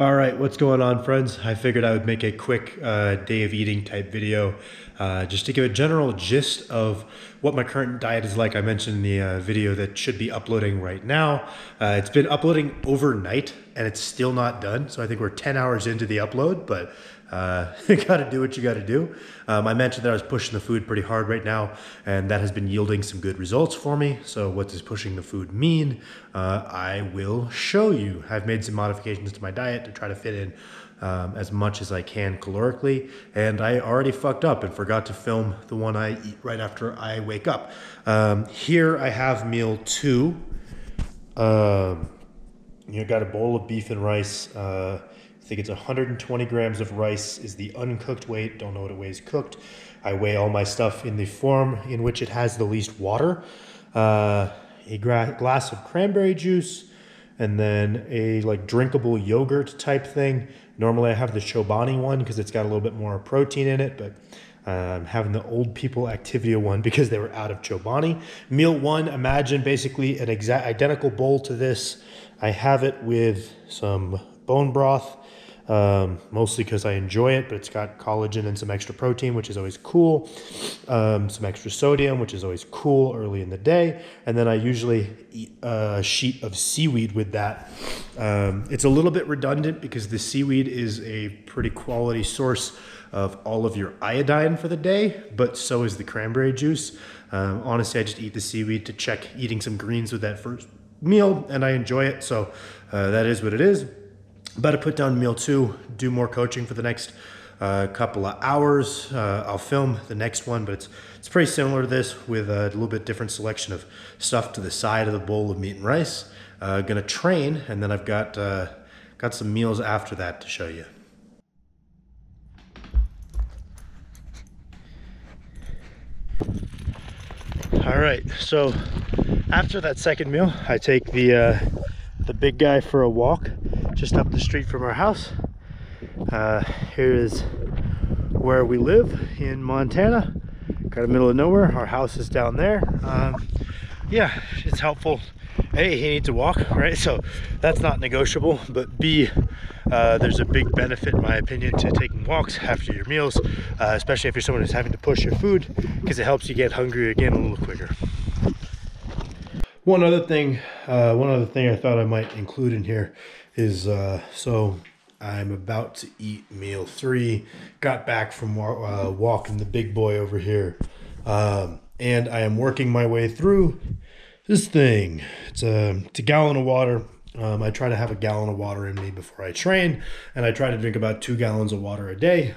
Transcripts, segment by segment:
All right, what's going on, friends? I figured I would make a quick day of eating type video just to give a general gist of what my current diet is like. I mentioned in the video that should be uploading right now. It's been uploading overnight and it's still not done. So I think we're 10 hours into the upload, but you gotta do what you gotta do. I mentioned that I was pushing the food pretty hard right now, and that has been yielding some good results for me. So what does pushing the food mean? I will show you. I've made some modifications to my diet to try to fit in as much as I can calorically, and I already fucked up and forgot to film the one I eat right after I wake up. Here I have meal 2. You got a bowl of beef and rice. I think it's 120 grams of rice is the uncooked weight. Don't know what it weighs cooked. I weigh all my stuff in the form in which it has the least water. A glass of cranberry juice, and then a like drinkable yogurt type thing. Normally I have the Chobani one because it's got a little bit more protein in it, but I'm having the old people Activia one because they were out of Chobani. Meal 1, imagine basically an exact identical bowl to this. I have it with some bone broth, mostly because I enjoy it, but it's got collagen and some extra protein, which is always cool. Some extra sodium, which is always cool early in the day. And then I usually eat a sheet of seaweed with that. It's a little bit redundant because the seaweed is a pretty quality source of all of your iodine for the day, but so is the cranberry juice. Honestly, I just eat the seaweed to check eating some greens with that first meal, and I enjoy it. So that is what it is. About to put down meal 2, do more coaching for the next couple of hours. I'll film the next one, but it's pretty similar to this with a little bit different selection of stuff to the side of the bowl of meat and rice. Gonna train, and then I've got some meals after that to show you. All right, so after that second meal, I take the big guy for a walk just up the street from our house. Here is where we live in Montana, kind of middle of nowhere. Our house is down there. Yeah, it's helpful. A, he needs to walk, right? So that's not negotiable, but B, there's a big benefit, in my opinion, to taking walks after your meals, especially if you're someone who's having to push your food, because it helps you get hungry again a little quicker. One other thing I thought I might include in here is, so I'm about to eat meal 3, got back from walking the big boy over here, and I am working my way through this thing. It's a gallon of water. I try to have a gallon of water in me before I train, and I try to drink about 2 gallons of water a day.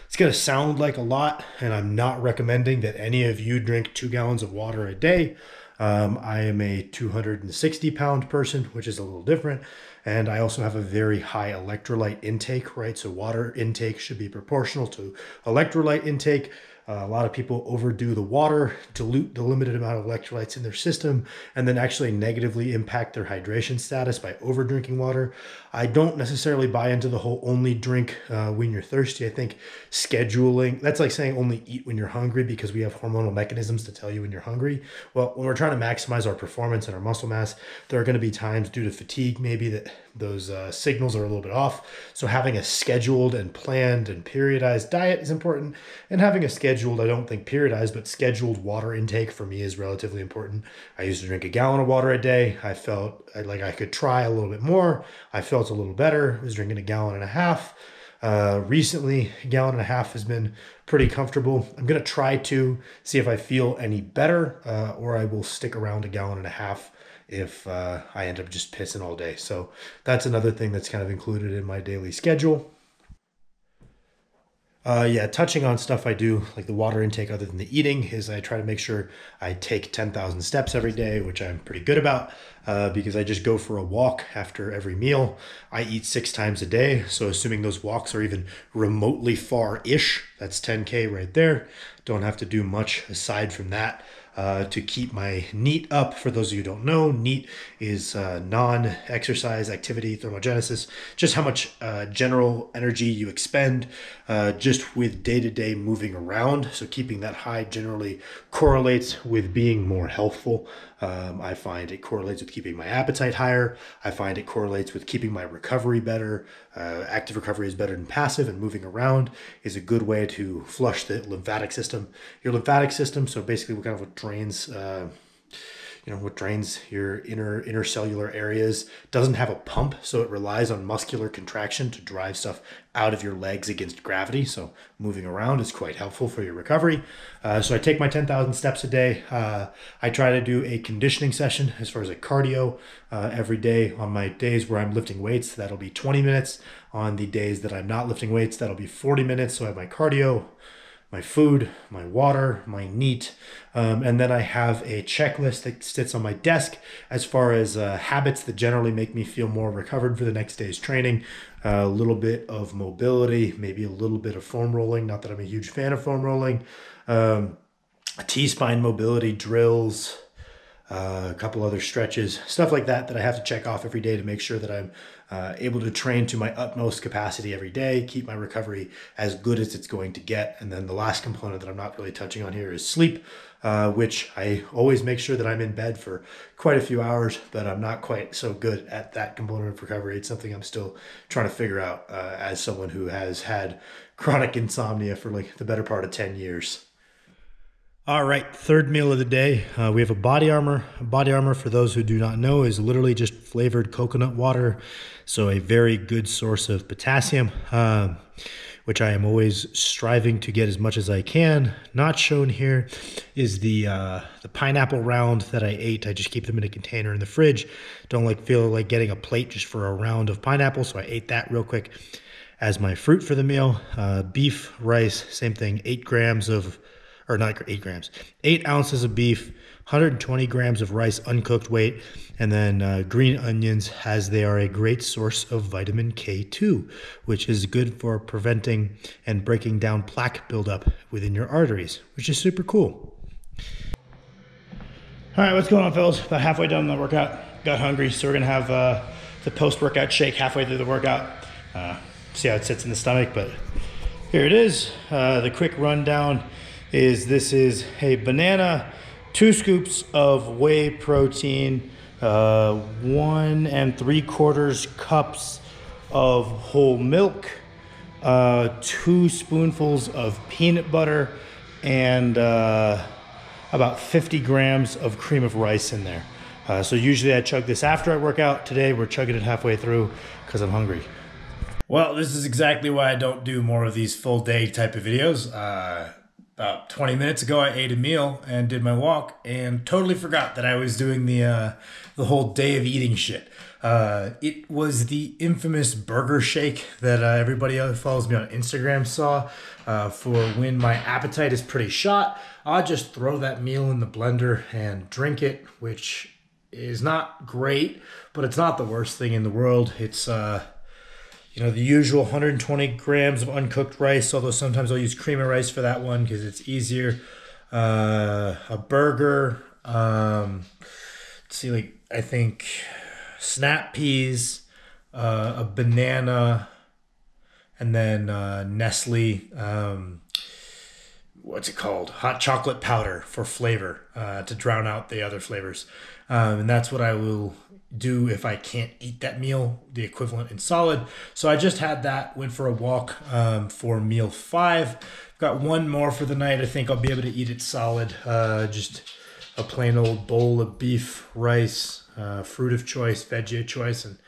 It's gonna sound like a lot, and I'm not recommending that any of you drink 2 gallons of water a day. I am a 260-pound person, which is a little different. And I also have a very high electrolyte intake, right? So water intake should be proportional to electrolyte intake. A lot of people overdo the water, dilute the limited amount of electrolytes in their system, and then actually negatively impact their hydration status by over drinking water. I don't necessarily buy into the whole only drink when you're thirsty. I think scheduling, that's like saying only eat when you're hungry because we have hormonal mechanisms to tell you when you're hungry. Well, when we're trying to maximize our performance and our muscle mass, there are going to be times due to fatigue maybe that those signals are a little bit off. So having a scheduled and planned and periodized diet is important, and having a scheduled, I don't think periodized, but scheduled water intake for me is relatively important. I used to drink a gallon of water a day. I felt like I could try a little bit more. I felt a little better. I was drinking a gallon and a half. Recently, a gallon and a half has been pretty comfortable. I'm going to try to see if I feel any better, or I will stick around a gallon and a half if I end up just pissing all day. So that's another thing that's kind of included in my daily schedule. Yeah, touching on stuff I do, like the water intake other than the eating, is I try to make sure I take 10,000 steps every day, which I'm pretty good about because I just go for a walk after every meal. I eat 6 times a day, so assuming those walks are even remotely far-ish, that's 10K right there. Don't have to do much aside from that. To keep my NEAT up. For those of you who don't know, NEAT is non-exercise activity thermogenesis, just how much general energy you expend just with day-to-day moving around. So keeping that high generally correlates with being more healthful. I find it correlates with keeping my appetite higher. I find it correlates with keeping my recovery better. Active recovery is better than passive, and moving around is a good way to flush the lymphatic system. Your lymphatic system, so basically what drains what drains your inner cellular areas, doesn't have a pump, so it relies on muscular contraction to drive stuff out of your legs against gravity. So moving around is quite helpful for your recovery. So I take my 10,000 steps a day. I try to do a conditioning session as far as a cardio every day. On my days where I'm lifting weights, that'll be 20 minutes. On the days that I'm not lifting weights, that'll be 40 minutes. So I have my cardio, my food, my water, my NEAT, and then I have a checklist that sits on my desk as far as habits that generally make me feel more recovered for the next day's training. A little bit of mobility, maybe a little bit of foam rolling, not that I'm a huge fan of foam rolling, T-spine mobility drills, a couple other stretches, stuff like that I have to check off every day to make sure that I'm able to train to my utmost capacity every day, keep my recovery as good as it's going to get. And then the last component that I'm not really touching on here is sleep, which I always make sure that I'm in bed for quite a few hours, but I'm not quite so good at that component of recovery. It's something I'm still trying to figure out as someone who has had chronic insomnia for like the better part of 10 years. All right, third meal of the day. We have a body armor. Body armor, for those who do not know, is literally just flavored coconut water. So a very good source of potassium, which I am always striving to get as much as I can. Not shown here is the pineapple round that I ate. I just keep them in a container in the fridge. Don't feel like getting a plate just for a round of pineapple, so I ate that real quick as my fruit for the meal. Beef, rice, same thing, 8 grams of, or not 8 grams, 8 ounces of beef, 120 grams of rice uncooked weight, and then green onions, as they are a great source of vitamin K2, which is good for preventing and breaking down plaque buildup within your arteries, which is super cool. All right, what's going on, fellas? About halfway done the workout, got hungry, so we're gonna have the post-workout shake halfway through the workout. See how it sits in the stomach, but here it is. The quick rundown is this is a banana, 2 scoops of whey protein, 1 3/4 cups of whole milk, 2 spoonfuls of peanut butter, and about 50 grams of cream of rice in there. So usually I chug this after I work out. Today we're chugging it halfway through because I'm hungry. Well, this is exactly why I don't do more of these full day type of videos. About 20 minutes ago, I ate a meal and did my walk and totally forgot that I was doing the whole day of eating shit. It was the infamous burger shake that everybody who follows me on Instagram saw for when my appetite is pretty shot. I'll just throw that meal in the blender and drink it, which is not great, but it's not the worst thing in the world. It's the usual 120 grams of uncooked rice, although sometimes I'll use cream of rice for that one because it's easier. A burger, let's see, I think snap peas, a banana, and then Nestle, what's it called? Hot chocolate powder for flavor, to drown out the other flavors. And that's what I will do if I can't eat that meal, the equivalent in solid. So I just had that, went for a walk for meal 5. Got one more for the night. I think I'll be able to eat it solid. Just a plain old bowl of beef, rice, fruit of choice, veggie of choice, and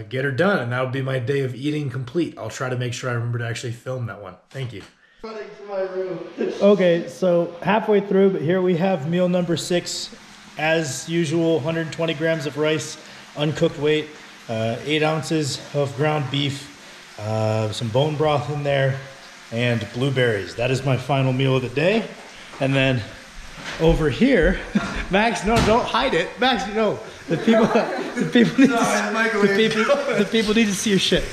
get her done. And that'll be my day of eating complete. I'll try to make sure I remember to actually film that one. Thank you. Running to my room. Okay, so halfway through, but here we have meal number 6. As usual, 120 grams of rice, uncooked weight, 8 ounces of ground beef, some bone broth in there, and blueberries. That is my final meal of the day. And then over here, Max, no, don't hide it. Max, no, the people need to see your shit.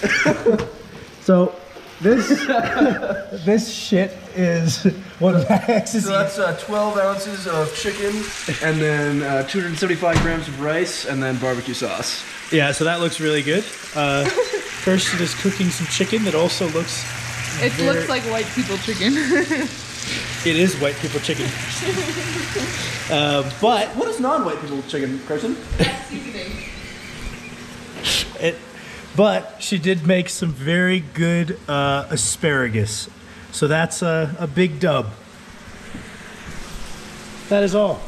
So this shit is what Max is. So that's 12 ounces of chicken, and then 275 grams of rice, and then barbecue sauce. Yeah, so that looks really good. Kirsten is cooking some chicken that also looks. It looks like white people chicken. It is white people chicken. But What is non-white people chicken, Carson? but she did make some very good asparagus. So that's a big dub. That is all.